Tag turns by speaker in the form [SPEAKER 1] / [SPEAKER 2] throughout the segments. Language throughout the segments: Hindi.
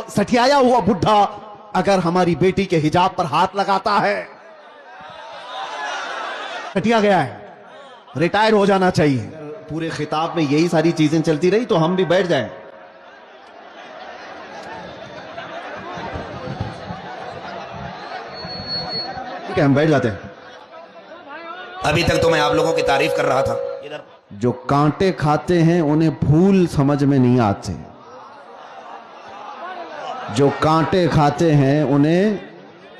[SPEAKER 1] सठियाया हुआ बुढ़ा अगर हमारी बेटी के हिजाब पर हाथ लगाता है, सठिया गया है, रिटायर हो जाना चाहिए। पूरे खिताब में यही सारी चीजें चलती रही तो हम भी बैठ जाएं। ठीक है, हम बैठ जाते हैं।
[SPEAKER 2] अभी तक तो मैं आप लोगों की तारीफ कर रहा था। इधर
[SPEAKER 1] जो कांटे खाते हैं उन्हें फूल समझ में नहीं आते, जो कांटे खाते हैं उन्हें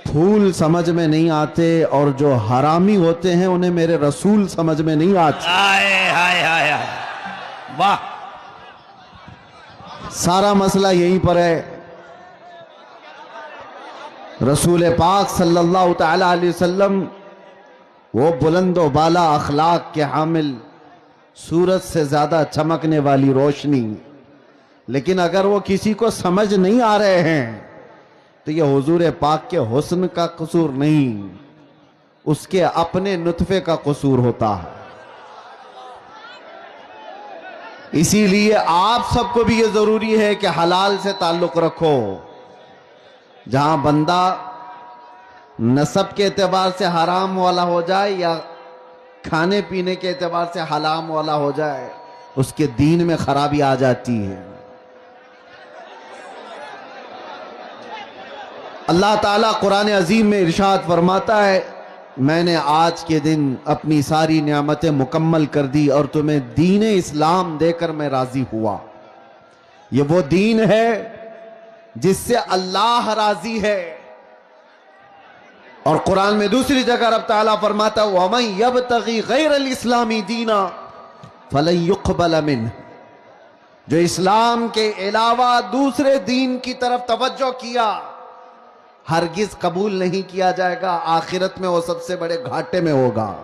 [SPEAKER 1] फूल समझ में नहीं आते, और जो हरामी होते हैं उन्हें मेरे रसूल समझ में नहीं आते।
[SPEAKER 2] हाय हाय हाय हाय, वाह।
[SPEAKER 1] सारा मसला यहीं पर है। रसूल पाक सल्लल्लाहु तआला अलैहि वसल्लम वो बुलंदो बाला अखलाक के हामिल, सूरज से ज्यादा चमकने वाली रोशनी, लेकिन अगर वो किसी को समझ नहीं आ रहे हैं तो ये हुजूर पाक के हुस्न का कसूर नहीं, उसके अपने नुतफे का कसूर होता है। इसीलिए आप सबको भी ये जरूरी है कि हलाल से ताल्लुक रखो। जहां बंदा नसब के एतबार से हराम वाला हो जाए या खाने पीने के एतबार से हलाम वाला हो जाए, उसके दीन में खराबी आ जाती है। अल्लाह ताला कुरान अजीम में इरशाद फरमाता है, मैंने आज के दिन अपनी सारी नियामतें मुकम्मल कर दी और तुम्हें दीन इस्लाम देकर मैं राजी हुआ। ये वो दीन है जिससे अल्लाह राजी है। और कुरान में दूसरी जगह रब ताला फरमाता, वमन यब्तगी गैरल इस्लामी दीना फलन युक़बल मिन्ह, जो इस्लाम के अलावा दूसरे दीन की तरफ तवज्जो किया हरगिज कबूल नहीं किया जाएगा। आखिरत में वो सबसे बड़े घाटे में होगा,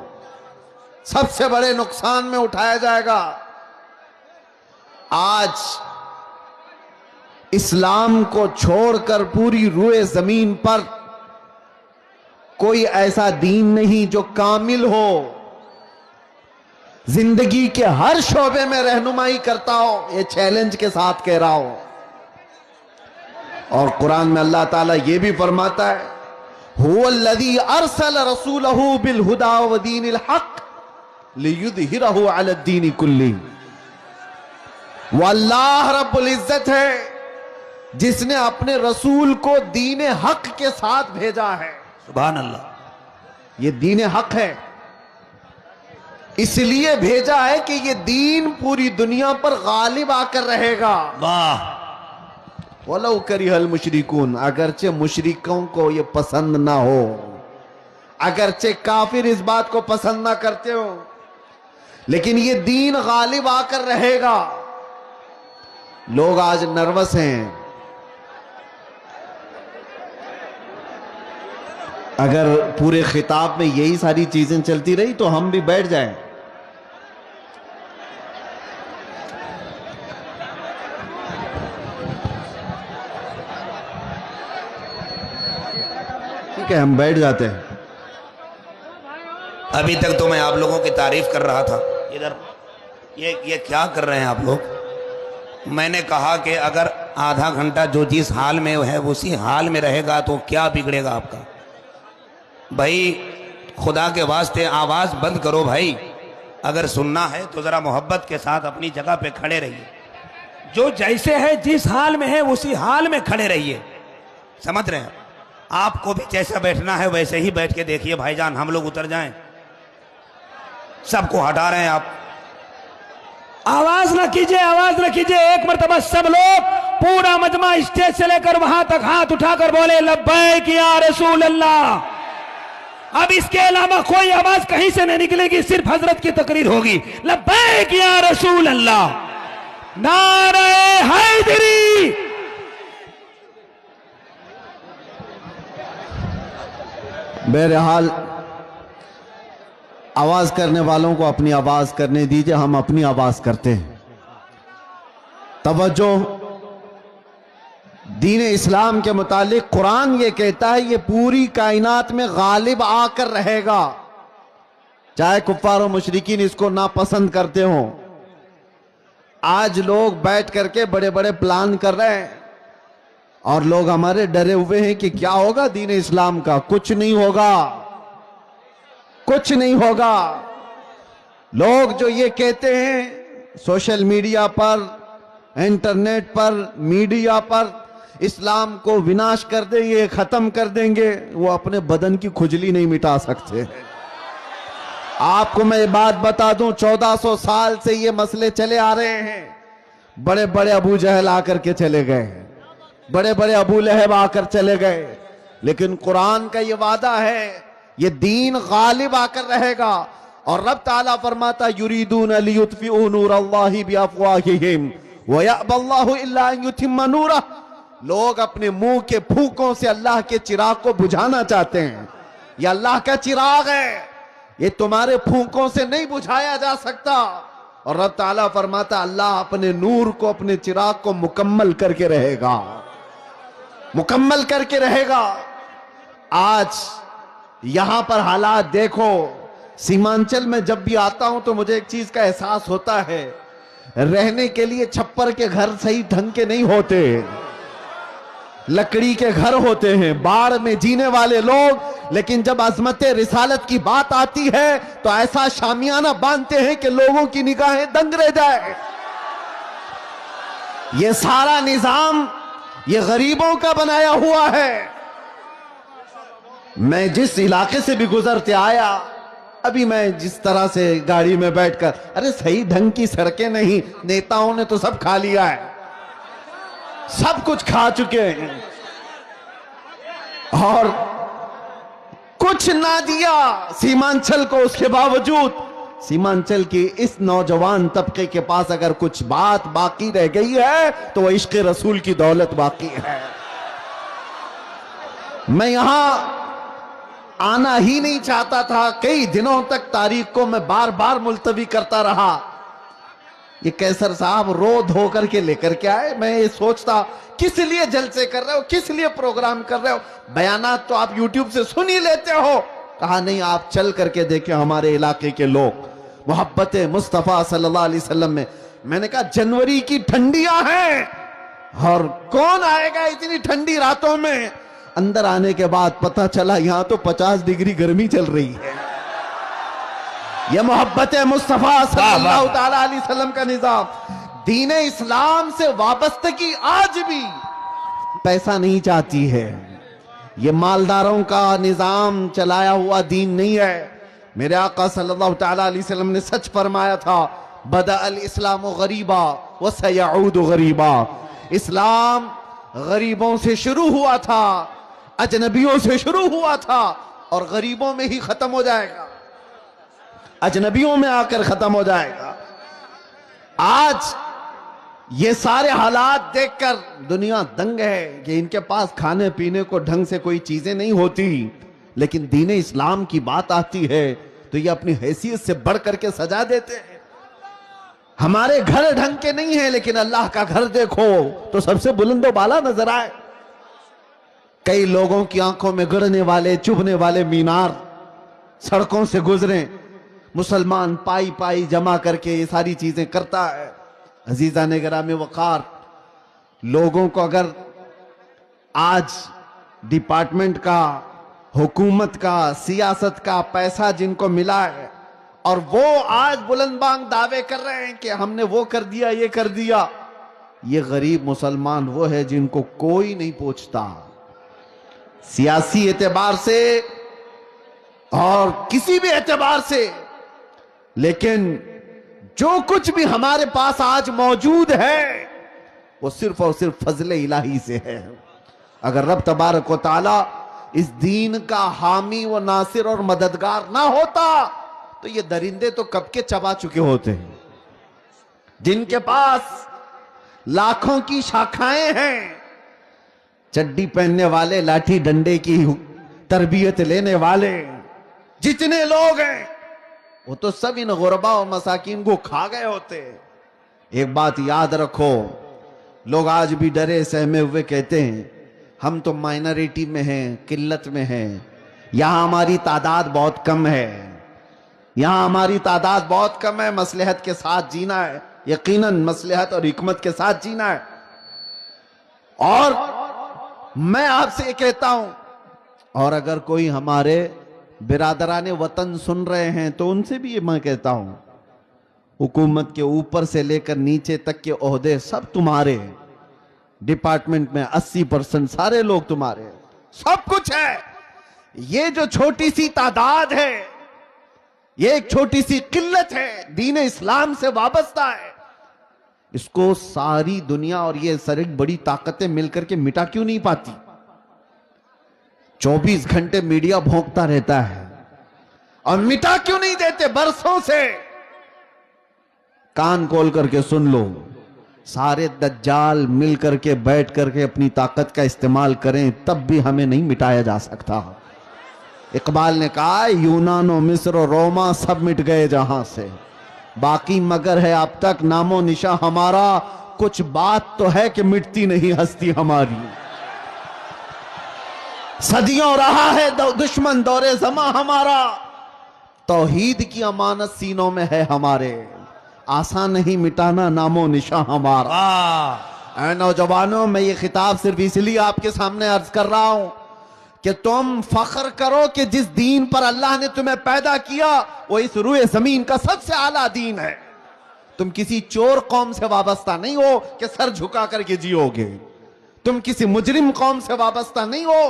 [SPEAKER 1] सबसे बड़े नुकसान में उठाया जाएगा। आज इस्लाम को छोड़कर पूरी रूए जमीन पर कोई ऐसा दीन नहीं जो कामिल हो, जिंदगी के हर शोबे में रहनुमाई करता हो। ये चैलेंज के साथ कह रहा हूं। और कुरान में अल्लाह ताला ये भी फरमाता है, हुवल्लज़ी अरसल रसूलहू बिल हुदा व दीनिल हक लियुज़हिरहू अला दीनि कुल्ली। वो अल्लाह रब्बुल इज्जत है जिसने अपने रसूल को दीन हक के साथ भेजा है।
[SPEAKER 2] सुभान अल्लाह।
[SPEAKER 1] ये दीन हक है, इसलिए भेजा है कि ये दीन पूरी दुनिया पर गालिब आकर रहेगा।
[SPEAKER 2] वाह।
[SPEAKER 1] वलौ करिहल मुशरिकून, अगरचे मुशरिकों को ये पसंद ना हो, अगरचे काफिर इस बात को पसंद ना करते हो, लेकिन ये दीन गालिब आकर रहेगा। लोग आज नर्वस हैं। अगर पूरे खिताब में यही सारी चीजें चलती रही तो हम भी बैठ जाएं। ठीक है, हम बैठ जाते हैं।
[SPEAKER 2] अभी तक तो मैं आप लोगों की तारीफ कर रहा था। इधर ये क्या कर रहे हैं आप लोग? मैंने कहा कि अगर आधा घंटा जो जिस हाल में है उसी हाल में रहेगा तो क्या बिगड़ेगा आपका? भाई खुदा के वास्ते आवाज बंद करो भाई। अगर सुनना है तो जरा मोहब्बत के साथ अपनी जगह पे खड़े रहिए। जो जैसे है जिस हाल में है उसी हाल में खड़े रहिए। समझ रहे हैं? आपको भी जैसा बैठना है वैसे ही बैठ के देखिए भाईजान। हम लोग उतर जाएं, सबको हटा रहे हैं आप। आवाज ना कीजिए, आवाज ना कीजिए। एक मर्तबा सब लोग, पूरा मजमा स्टेज से लेकर वहां तक हाथ उठाकर बोले लब्बैक या रसूल अल्लाह। अब इसके अलावा कोई आवाज कहीं से नहीं निकलेगी, सिर्फ हजरत की तकरीर होगी। लब्बैक या रसूल अल्लाह, नारे हैदरी।
[SPEAKER 1] बहरहाल आवाज करने वालों को अपनी आवाज करने दीजिए, हम अपनी आवाज करते हैं। तवज्जो, दीन इस्लाम के मुतालिक कुरान ये कहता है ये पूरी कायनात में गालिब आकर रहेगा, चाहे कुफ्फार और मुशरिकीन इसको नापसंद करते हो। आज लोग बैठ करके बड़े बड़े प्लान कर रहे हैं और लोग हमारे डरे हुए हैं कि क्या होगा दीन इस्लाम का। कुछ नहीं होगा, कुछ नहीं होगा। लोग जो ये कहते हैं सोशल मीडिया पर, इंटरनेट पर, मीडिया पर, इस्लाम को विनाश कर देंगे, खत्म कर देंगे, वो अपने बदन की खुजली नहीं मिटा सकते। आपको मैं बात बता दूं, 1400 साल से ये मसले चले आ रहे हैं। बड़े बड़े अबू जहल आकर के चले गए, बड़े बड़े अबू लहब आकर चले गए, लेकिन कुरान का ये वादा है ये दीन गालिब आकर रहेगा। और रब ताला फरमाता युरीदून लियुत्फिऊ नूरल्लाहि बिअफ़वाहिहिम व यअबल्लाहु इल्ला अन युतिम्मा नूरह। लोग अपने मुंह के फूकों से अल्लाह के चिराग को बुझाना चाहते हैं। ये अल्लाह का चिराग है, ये तुम्हारे फूकों से नहीं बुझाया जा सकता। और रब ताला फरमाता अल्लाह अपने नूर को, अपने चिराग को मुकम्मल करके रहेगा, मुकम्मल करके रहेगा। आज यहां पर हालात देखो, सीमांचल में जब भी आता हूं तो मुझे एक चीज का एहसास होता है, रहने के लिए छप्पर के घर सही ढंग के नहीं होते, लकड़ी के घर होते हैं, बाढ़ में जीने वाले लोग। लेकिन जब अजमत रिसालत की बात आती है तो ऐसा शामियाना बांधते हैं कि लोगों की निगाहें दंग रह जाए। ये सारा निजाम ये गरीबों का बनाया हुआ है। मैं जिस इलाके से भी गुजरते आया, अभी मैं जिस तरह से गाड़ी में बैठकर, अरे सही ढंग की सड़कें नहीं, नेताओं ने तो सब खा लिया है, सब कुछ खा चुके हैं और कुछ ना दिया सीमांचल को। उसके बावजूद सीमांचल की इस नौजवान तबके के पास अगर कुछ बात बाकी रह गई है तो वह इश्क़ रसूल की दौलत बाकी है। मैं यहां आना ही नहीं चाहता था, कई दिनों तक तारीख को मैं बार बार मुलतवी करता रहा। ये कैसर साहब रो धो करके लेकर के आए। मैं ये सोचता किस लिए जलसे कर रहे हो, किस लिए प्रोग्राम कर रहे हो, बयानात तो आप यूट्यूब से सुन ही लेते हो। कहा नहीं, आप चल करके देखें हमारे इलाके के लोग मोहब्बत मुस्तफा सल्लल्लाहु अलैहि वसल्लम में। मैंने कहा जनवरी की ठंडियां हैं और कौन आएगा इतनी ठंडी रातों में। अंदर आने के बाद पता चला यहां तो 50 डिग्री गर्मी चल रही है। यह मोहब्बत मुस्तफा सल्लल्लाहु ताला अलैहि वसल्लम का निजाम। दीन इस्लाम से वाबस्तगी आज भी पैसा नहीं चाहती है। यह मालदारों का निजाम चलाया हुआ दीन नहीं है। मेरे आका सल्लल्लाहु ताला अलैहि वसल्लम ने सच फरमाया था, बदा अल इस्लाम गरीबा व सयऊद गरीबा। इस्लाम गरीबों से शुरू हुआ था, अजनबियों से शुरू हुआ था और गरीबों में ही खत्म हो जाएगा, अजनबियों में आकर खत्म हो जाएगा। आज ये सारे हालात देखकर दुनिया दंग है कि इनके पास खाने पीने को ढंग से कोई चीजें नहीं होती, लेकिन दीन इस्लाम की बात आती है तो ये अपनी हैसियत से बढ़ करके सजा देते हैं। हमारे घर ढंग के नहीं है, लेकिन अल्लाह का घर देखो तो सबसे बुलंदो बाला नजर आए। कई लोगों की आंखों में गड़ने वाले, चुभने वाले मीनार सड़कों से गुजरे, मुसलमान पाई पाई जमा करके ये सारी चीजें करता है। अजीजा ने गिरामी वकार, लोगों को अगर आज डिपार्टमेंट का, हुकूमत का, सियासत का पैसा जिनको मिला है और वो आज बुलंदबांग दावे कर रहे हैं कि हमने वो कर दिया, ये कर दिया, ये गरीब मुसलमान वो है जिनको कोई नहीं पूछता सियासी एतबार से और किसी भी एतबार से। लेकिन जो कुछ भी हमारे पास आज मौजूद है वो सिर्फ और सिर्फ फजले इलाही से है। अगर रब तबारक व ताला इस दीन का हामी व नासिर और मददगार ना होता तो ये दरिंदे तो कब के चबा चुके होते हैं। जिनके पास लाखों की शाखाएं हैं, चड्डी पहनने वाले, लाठी डंडे की तरबियत लेने वाले जितने लोग हैं वो तो सब इन गुरबा और मसाकिन को खा गए होते। एक बात याद रखो, लोग आज भी डरे सहमे हुए कहते हैं हम तो माइनॉरिटी में हैं, किल्लत में हैं, यहां हमारी तादाद बहुत कम है, यहां हमारी तादाद बहुत कम है, मसलहत के साथ जीना है, यकीनन मसलहत और हिकमत के साथ जीना है। और मैं आपसे ये कहता हूं, और अगर कोई हमारे बिरादराने वतन सुन रहे हैं तो उनसे भी ये मैं कहता हूं, हुकूमत के ऊपर से लेकर नीचे तक के ओहदे सब तुम्हारे हैं, डिपार्टमेंट में 80% सारे लोग तुम्हारे हैं, सब कुछ है। ये जो छोटी सी तादाद है, ये एक छोटी सी किल्लत है, दीन इस्लाम से वाबस्ता है, इसको सारी दुनिया और ये सारी बड़ी ताकतें मिलकर के मिटा क्यों नहीं पाती? 24 घंटे मीडिया भौंकता रहता है और मिटा क्यों नहीं देते बरसों से? कान खोल करके सुन लो, सारे दज्जाल मिल करके बैठ करके अपनी ताकत का इस्तेमाल करें तब भी हमें नहीं मिटाया जा सकता। इकबाल ने कहा, यूनानो मिस्र और रोमा सब मिट गए जहां से, बाकी मगर है अब तक नामो निशा हमारा, कुछ बात तो है कि मिटती नहीं हस्ती हमारी। सदियों रहा है दुश्मन दौरे जमा हमारा, तौहीद की अमानत सीनों में है हमारे, आसान नहीं मिटाना नामो निशा हमारा। ऐ नौजवानों, मैं ये खिताब सिर्फ इसलिए आपके सामने अर्ज कर रहा हूं कि तुम फख्र करो कि जिस दीन पर अल्लाह ने तुम्हें पैदा किया वो इस रूए जमीन का सबसे आला दीन है। तुम किसी चोर कौम से वाबस्ता नहीं हो कि सर झुका करके जियोगे, तुम किसी मुजरिम कौम से वाबस्ता नहीं हो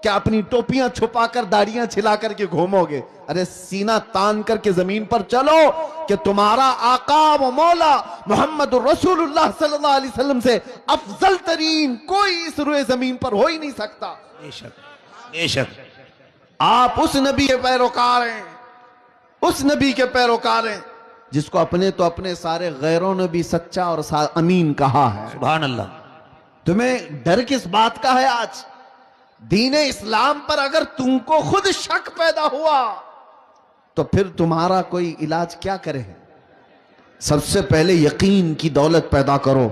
[SPEAKER 1] कि अपनी टोपियां छुपाकर दाढ़ियां छिला करके घूमोगे। अरे सीना तान करके जमीन पर चलो कि तुम्हारा आका व मौला मोहम्मद रसूलुल्लाह सल्लल्लाहु अलैहि वसल्लम से अफजल तरीन कोई इस रूए जमीन पर हो ही नहीं सकता।
[SPEAKER 2] बेशक बेशक
[SPEAKER 1] आप उस नबी के पैरोकार हैं, उस नबी के पैरोकार हैं जिसको अपने तो अपने सारे गैरों ने भी सच्चा और अमीन कहा है।
[SPEAKER 2] सुभान अल्लाह।
[SPEAKER 1] तुम्हें डर किस बात का है? आज दीन इस्लाम पर अगर तुमको खुद शक पैदा हुआ तो फिर तुम्हारा कोई इलाज क्या करे? सबसे पहले यकीन की दौलत पैदा करो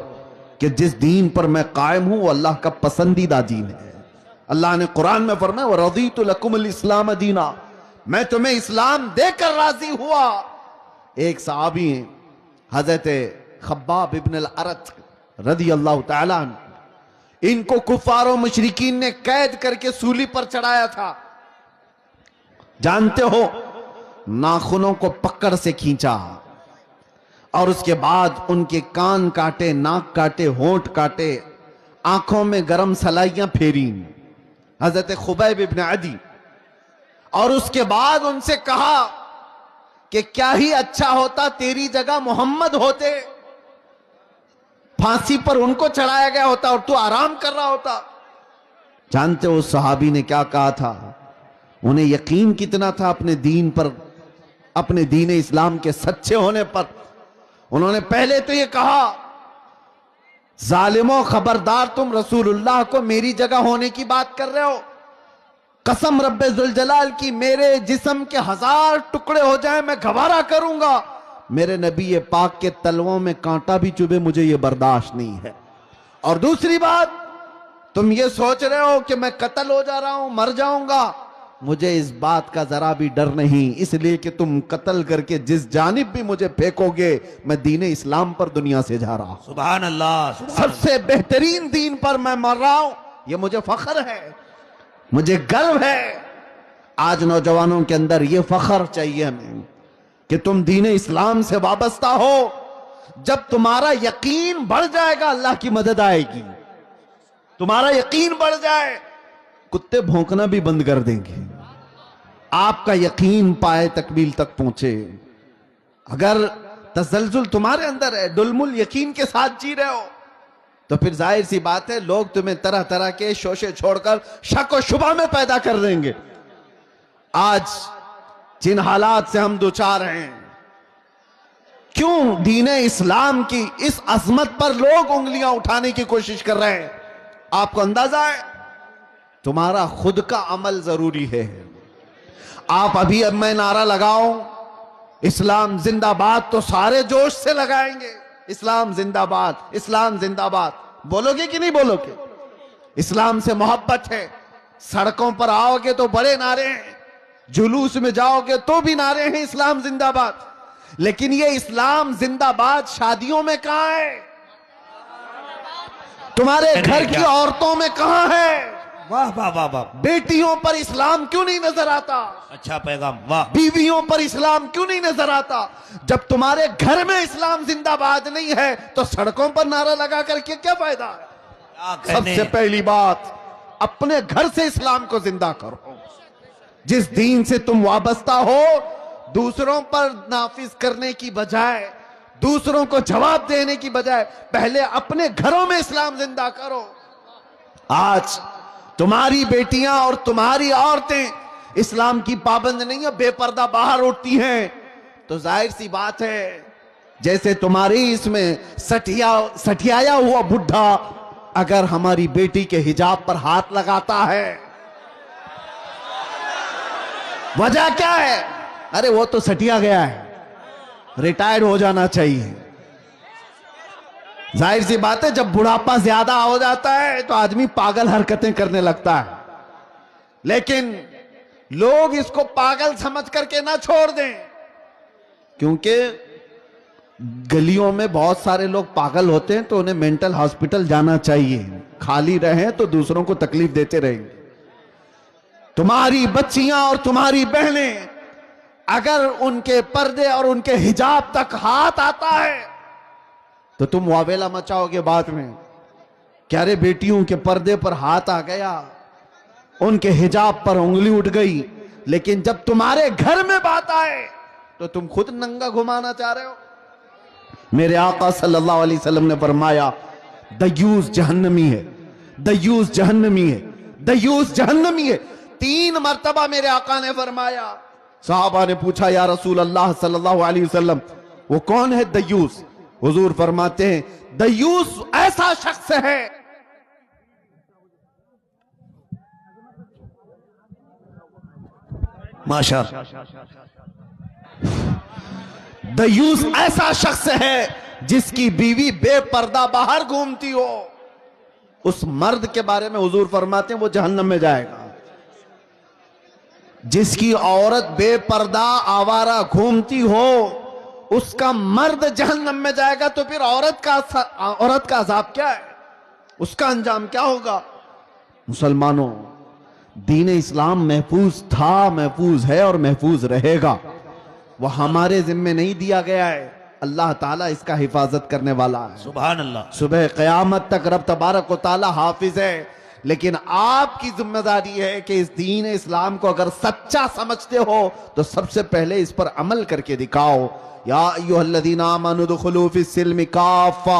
[SPEAKER 1] कि जिस दीन पर मैं कायम हूं वो अल्लाह का पसंदीदा दीन है। अल्लाह ने कुरान में फरमाया, व रज़ीतु लकुमुल इस्लाम दीना, मैं तुम्हें इस्लाम देकर राजी हुआ। एक सहाबी हैं हजरत खब्बाब इब्न अल-अरत रज़ी अल्लाह तआला अन्हु, इनको कुफार और मुशरिकीन ने कैद करके सूली पर चढ़ाया था। जानते हो, नाखूनों को पकड़ से खींचा और उसके बाद उनके कान काटे, नाक काटे, होंठ काटे, आंखों में गरम सलाइयां फेरी हजरत खुबैब इब्न अदी, और उसके बाद उनसे कहा कि क्या ही अच्छा होता तेरी जगह मोहम्मद होते, फांसी पर उनको चढ़ाया गया होता और तू आराम कर रहा होता। जानते हो उस सहाबी ने क्या कहा था? उन्हें यकीन कितना था अपने दीन पर, अपने दीन इस्लाम के सच्चे होने पर। उन्होंने पहले तो ये कहा, जालिमों खबरदार, तुम रसूलुल्लाह को मेरी जगह होने की बात कर रहे हो। कसम रब्बे जुल जलाल की, मेरे जिस्म के 1000 टुकड़े हो जाए मैं गवारा करूंगा, मेरे नबी ये पाक के तलवों में कांटा भी चुभे मुझे ये बर्दाश्त नहीं है। और दूसरी बात, तुम ये सोच रहे हो कि मैं कत्ल हो जा रहा हूं, मर जाऊंगा, मुझे इस बात का जरा भी डर नहीं, इसलिए कि तुम कत्ल करके जिस जानिब भी मुझे फेंकोगे मैं दीन इस्लाम पर दुनिया से जा रहा हूं।
[SPEAKER 2] सुभान अल्लाह।
[SPEAKER 1] सबसे बेहतरीन दीन पर मैं मर रहा हूं, ये मुझे फख्र है, मुझे गर्व है। आज नौजवानों के अंदर ये फख्र चाहिए हमें कि तुम दीन इस्लाम से वाबस्ता हो। जब तुम्हारा यकीन बढ़ जाएगा अल्लाह की मदद आएगी। तुम्हारा यकीन बढ़ जाए, कुत्ते भौंकना भी बंद कर देंगे। आपका यकीन पाए तकमील तक पहुंचे। अगर तसलजुल तुम्हारे अंदर है, डुलमुल यकीन के साथ जी रहे हो, तो फिर जाहिर सी बात है लोग तुम्हें तरह तरह के शोशे छोड़कर शक और शुबा में पैदा कर देंगे। आज जिन हालात से हम दुचार हैं, क्यों दीन इस्लाम की इस अजमत पर लोग उंगलियां उठाने की कोशिश कर रहे हैं? आपको अंदाजा है? तुम्हारा खुद का अमल जरूरी है। आप अभी अब मैं नारा लगाओ इस्लाम जिंदाबाद तो सारे जोश से लगाएंगे, इस्लाम जिंदाबाद, इस्लाम जिंदाबाद। बोलोगे कि नहीं बोलोगे? इस्लाम से मोहब्बत है। सड़कों पर आओगे तो बड़े नारे हैं, जुलूस में जाओगे तो भी नारे हैं इस्लाम जिंदाबाद। लेकिन ये इस्लाम जिंदाबाद शादियों में कहां है? तुम्हारे घर की औरतों में कहां है?
[SPEAKER 2] वाह वाह वाह वाह,
[SPEAKER 1] बेटियों पर इस्लाम क्यों नहीं नजर आता?
[SPEAKER 2] अच्छा पैगाम, वाह।
[SPEAKER 1] बीवियों पर इस्लाम क्यों नहीं नजर आता? जब तुम्हारे घर में इस्लाम जिंदाबाद नहीं है तो सड़कों पर नारा लगा करके क्या फायदा है?
[SPEAKER 2] क्या कहने।
[SPEAKER 1] सबसे पहली बात, अपने घर से इस्लाम को जिंदा करो। जिस दीन से तुम वाबस्ता हो, दूसरों पर नाफिज करने की बजाय, दूसरों को जवाब देने की बजाय पहले अपने घरों में इस्लाम जिंदा करो। आज तुम्हारी बेटियां और तुम्हारी औरतें इस्लाम की पाबंद नहीं है, बेपर्दा बाहर उठती हैं, तो जाहिर सी बात है जैसे तुम्हारी इसमें सठियाया हुआ बुढ़ा अगर हमारी बेटी के हिजाब पर हाथ लगाता है, वजह क्या है? अरे वो तो सटिया गया है, रिटायर्ड हो जाना चाहिए। जाहिर सी बात है जब बुढ़ापा ज्यादा हो जाता है तो आदमी पागल हरकतें करने लगता है, लेकिन लोग इसको पागल समझ करके ना छोड़ दें, क्योंकि गलियों में बहुत सारे लोग पागल होते हैं तो उन्हें मेंटल हॉस्पिटल जाना चाहिए। खाली रहें तो दूसरों को तकलीफ देते रहेंगे। तुम्हारी बच्चियां और तुम्हारी बहनें अगर उनके पर्दे और उनके हिजाब तक हाथ आता है तो तुम वावेला मचाओगे बाद में, क्या रे बेटियों के पर्दे पर हाथ आ गया, उनके हिजाब पर उंगली उठ गई, लेकिन जब तुम्हारे घर में बात आए तो तुम खुद नंगा घुमाना चाह रहे हो। मेरे आका सल्लल्लाहु अलैहि वसल्लम ने फरमाया दयूस जहन्नमी है, दयूस जहन्नमी है, दयूस जहन्नमी है। 3 मर्तबा मेरे आका ने फरमाया। साहबा ने पूछा या रसूल अल्लाह सल्लल्लाहु अलैहि वसल्लम वो कौन है दयूस? हुजूर फरमाते हैं दयूस ऐसा शख्स है
[SPEAKER 2] माशा,
[SPEAKER 1] दयूस ऐसा शख्स है जिसकी बीवी बेपर्दा बाहर घूमती हो। उस मर्द के बारे में हुजूर फरमाते हैं वो जहन्नम में जाएगा। जिसकी औरत बेपर्दा आवारा घूमती हो उसका मर्द जहन्नम में जाएगा, तो फिर औरत का अजाब क्या है? उसका अंजाम क्या होगा? मुसलमानों, दीन इस्लाम महफूज था, महफूज है और महफूज रहेगा। वह हमारे जिम्मे नहीं दिया गया है, अल्लाह ताला इसका हिफाजत करने वाला है।
[SPEAKER 2] सुभान अल्लाह।
[SPEAKER 1] सुबह क़यामत तक रब तबारक व ताला हाफिज है, लेकिन आपकी जिम्मेदारी है कि इस दीन इस्लाम को अगर सच्चा समझते हो तो सबसे पहले इस पर अमल करके दिखाओ। या अय्युहल्लज़ीना आमनू दुखुलू फिस्सिल्मि काफ़ा,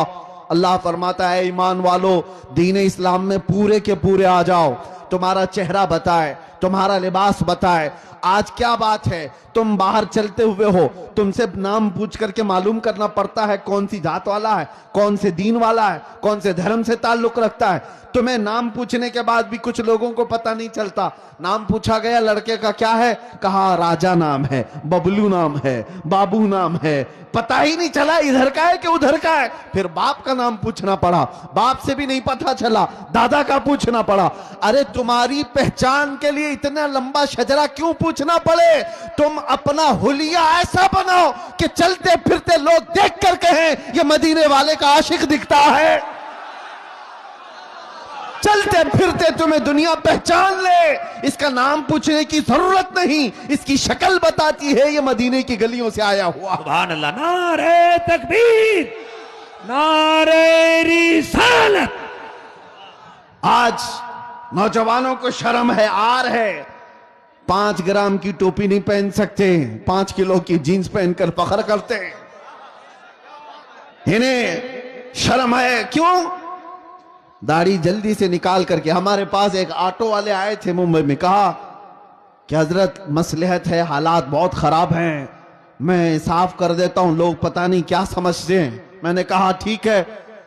[SPEAKER 1] अल्लाह फरमाता है ईमान वालो दीन इस्लाम में पूरे के पूरे आ जाओ। तुम्हारा चेहरा बताए, तुम्हारा लिबास बताए। आज क्या बात है, तुम बाहर चलते हुए हो, तुमसे नाम पूछ करके मालूम करना पड़ता है कौन सी जात वाला है, कौन से दीन वाला है, कौन से धर्म से ताल्लुक रखता है। तुम्हें नाम पूछने के बाद भी कुछ लोगों को पता नहीं चलता। नाम पूछा गया लड़के का क्या है, कहा राजा नाम है, बबलू नाम है, बाबू नाम है, पता ही नहीं चला इधर का है कि उधर का है। फिर बाप का नाम पूछना पड़ा, बाप से भी नहीं पता चला, दादा का पूछना पड़ा। अरे तुम्हारी पहचान के लिए इतना लंबा शजरा क्यों पूछना पड़े? तुम अपना हुलिया ऐसा बनाओ कि चलते फिरते लोग देख कर कहें ये मदीने वाले का आशिक दिखता है। चलते फिरते तुम्हें दुनिया पहचान ले, इसका नाम पूछने की जरूरत नहीं, इसकी शक्ल बताती है ये मदीने की गलियों से आया हुआ।
[SPEAKER 2] सुभान अल्लाह। नारे तकबीर, नारे रिसालत।
[SPEAKER 1] आज नौजवानों को शर्म है, आर है, 5 ग्राम की टोपी नहीं पहन सकते, 5 किलो की जीन्स पहनकर फख्र करते हैं। इन्हें शर्म है, क्यों? दाढ़ी जल्दी से निकाल करके। हमारे पास एक ऑटो वाले आए थे मुंबई में, कहा कि हजरत मसलहत है, हालात बहुत खराब हैं, मैं साफ कर देता हूं, लोग पता नहीं क्या समझते हैं। मैंने कहा ठीक है,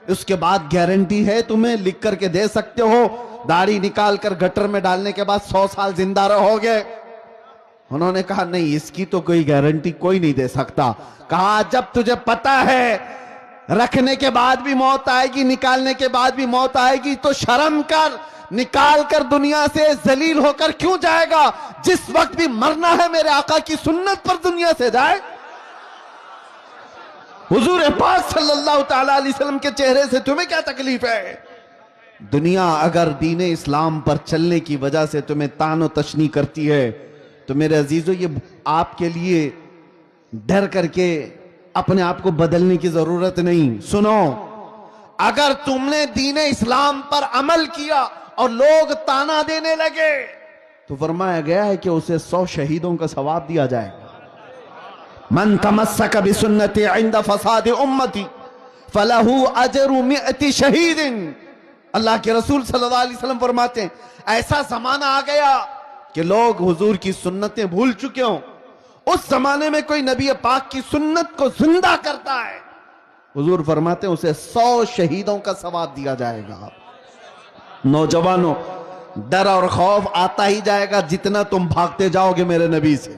[SPEAKER 1] उसके बाद गारंटी है तुम्हें, लिख करके दे सकते हो, दाढ़ी निकाल कर गटर में डालने के बाद 100 साल जिंदा रहोगे। उन्होंने कहा नहीं, इसकी तो कोई गारंटी कोई नहीं दे सकता। कहा जब तुझे पता है रखने के बाद भी मौत आएगी, निकालने के बाद भी मौत आएगी, तो शर्म कर, निकाल कर दुनिया से जलील होकर क्यों जाएगा? जिस वक्त भी मरना है मेरे आका की सुन्नत पर दुनिया से जाए। हुजूर पाक सल्लल्लाहु ताला अलैहि वसल्लम के चेहरे से तुम्हें क्या तकलीफ है? दुनिया अगर दीन इस्लाम पर चलने की वजह से तुम्हें तानो तशनी करती है तो मेरे अजीजों, ये आपके लिए डर करके अपने आप को बदलने की जरूरत नहीं। सुनो, अगर तुमने दीन इस्लाम पर अमल किया और लोग ताना देने लगे तो फरमाया गया है कि उसे 100 शहीदों का सवाब दिया जाएगा। मन तमस्सक बिसुन्नती इंद फसाद उम्मती फलहू अजरु मिअती शहीदिन। अल्लाह के रसूल सल्लल्लाहु अलैहि वसल्लम फरमाते हैं, ऐसा जमाना आ गया कि लोग हुजूर की सुन्नतें भूल चुके हों। उस जमाने में कोई नबी पाक की सुन्नत को जिंदा करता है, हुजूर फरमाते हैं उसे 100 शहीदों का सवाब दिया जाएगा। नौजवानों, डर और खौफ आता ही जाएगा जितना तुम भागते जाओगे मेरे नबी से,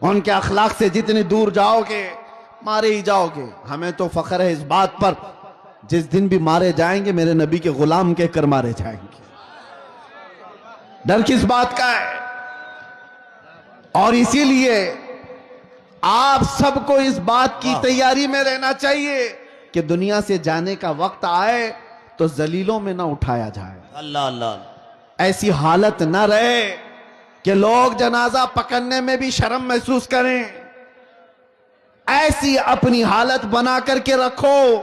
[SPEAKER 1] उनके अखलाक से जितनी दूर जाओगे मारे ही जाओगे। हमें तो फख्र है इस बात पर, जिस दिन भी मारे जाएंगे मेरे नबी के गुलाम कहकर मारे जाएंगे। डर किस बात का है? और इसीलिए आप सबको इस बात की तैयारी में रहना चाहिए कि दुनिया से जाने का वक्त आए तो जलीलों में ना उठाया जाए।
[SPEAKER 2] अल्लाह अल्लाह।
[SPEAKER 1] ऐसी हालत ना रहे कि लोग जनाजा पकड़ने में भी शर्म महसूस करें। ऐसी अपनी हालत बना करके रखो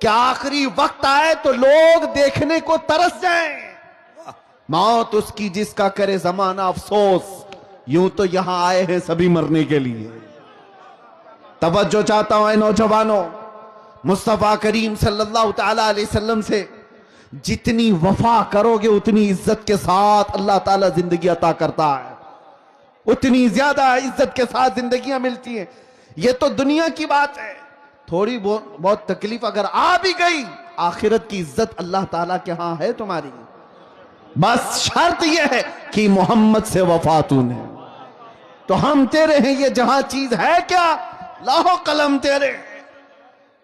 [SPEAKER 1] कि आखिरी वक्त आए तो लोग देखने को तरस जाएं। मौत उसकी जिसका करे जमाना अफसोस, यूं तो यहां आए हैं सभी मरने के लिए। तवज्जो चाहता हूं नौजवानों, मुस्तफा करीम सल्लल्लाहु ताला अलैहि वसल्लम से जितनी वफा करोगे उतनी इज्जत के साथ अल्लाह ताला जिंदगी अता करता है, उतनी ज्यादा इज्जत के साथ जिंदगियां मिलती हैं। ये तो दुनिया की बात है। थोड़ी बहुत तकलीफ अगर आ भी गई, आखिरत की इज्जत अल्लाह ताला के यहां है तुम्हारी। बस शर्त यह है कि मोहम्मद से वफा तूने, तो हम तेरे हैं। ये जहां चीज है क्या, लाहो कलम तेरे।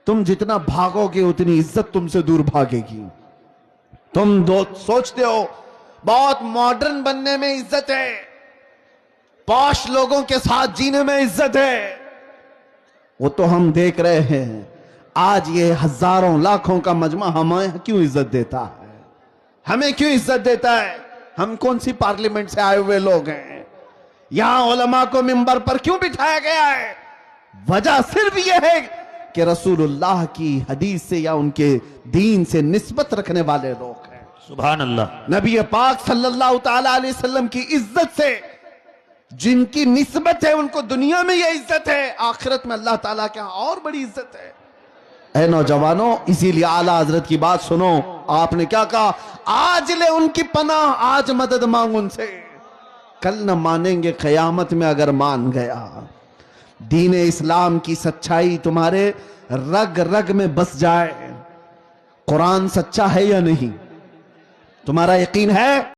[SPEAKER 1] तुम जितना भागोगे उतनी इज्जत तुमसे दूर भागेगी। तुम सोचते हो बहुत मॉडर्न बनने में इज्जत है, पॉश लोगों के साथ जीने में इज्जत है। वो तो हम देख रहे हैं आज ये हजारों लाखों का मजमा हमें क्यों इज्जत देता है, हमें क्यों इज्जत देता है। हम कौन सी पार्लियामेंट से आए हुए लोग हैं, यहां उलमा को मिंबर पर क्यों बिठाया गया है? वजह सिर्फ यह है कि रसूलुल्लाह की हदीस से या उनके दीन से निस्बत रखने वाले लोग हैं।
[SPEAKER 2] सुभान अल्लाह।
[SPEAKER 1] नबी पाक सल्लल्लाहु ताला अलैहि वसल्लम की इज्जत से जिनकी निस्बत है उनको दुनिया में यह इज्जत है, आखिरत में अल्लाह ताला के यहां और बड़ी इज्जत है। ऐ नौजवानों, इसीलिए आला हजरत की बात सुनो। आपने क्या कहा? आज ले उनकी पनाह, आज मदद मांग उनसे, कल न मानेंगे कयामत में अगर मान गया। दीन इस्लाम की सच्चाई तुम्हारे रग रग में बस जाए। कुरान सच्चा है या नहीं, तुम्हारा यकीन है?